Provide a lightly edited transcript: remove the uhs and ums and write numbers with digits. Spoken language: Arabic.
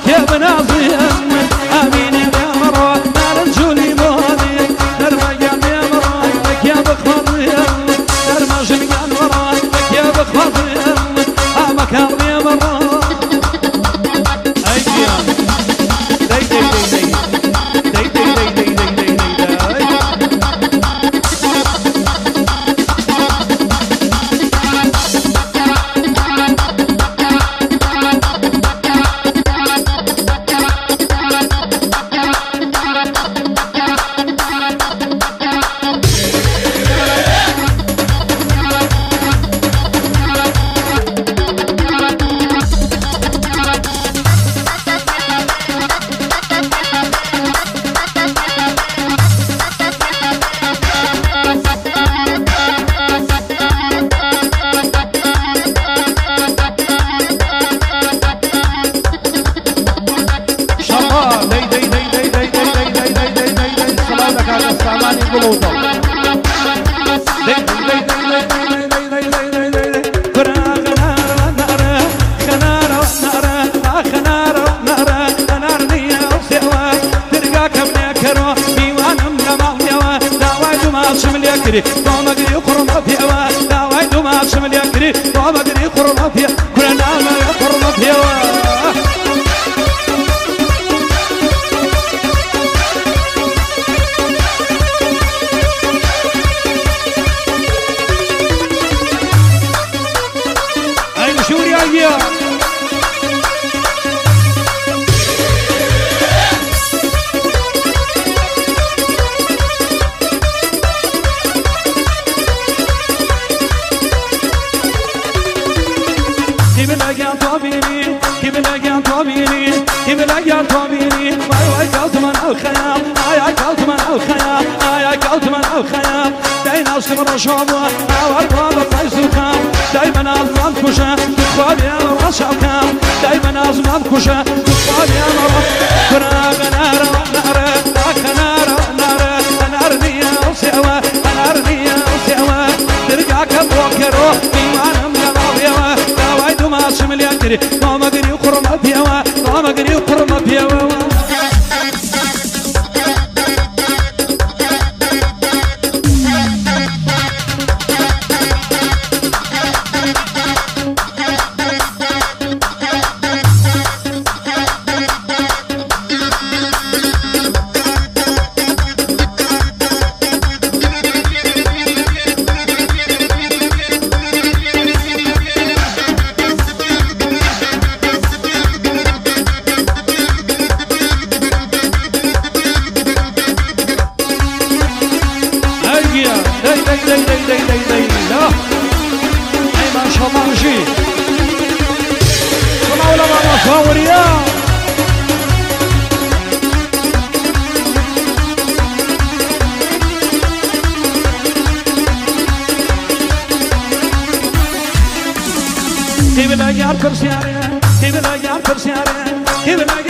يا بنازي امين يا مرا نرجولي بودي نرمجان يا مرا يا بخفضي نرمجان مرا يا بخفضي امكان يا مرا طعم قري قرم فيها داوي دوما شمل يكري طعم قري قرم فيها كلنا ما قرم فيها أين شوري أيها يا طبيبي واي قلت من الخيال اي قلت من الخيال اي قلت من الخيال دايما صبر شوبه وارباب قيسوكام دايما ازمان كوشه تخواب يا رشاكام دايما ازمان كوشه تخواب يا رش كراغ نار نار نار نار نار نيا سوا نار نيا سوا ترجع كبوكرو ايمان ملاويا داوي دوما شمل يجري ما مغري قرم فيها ما مغري قرم فيها كيف لا يعرف سيارة كيف لا يعرف سيارة كيف لا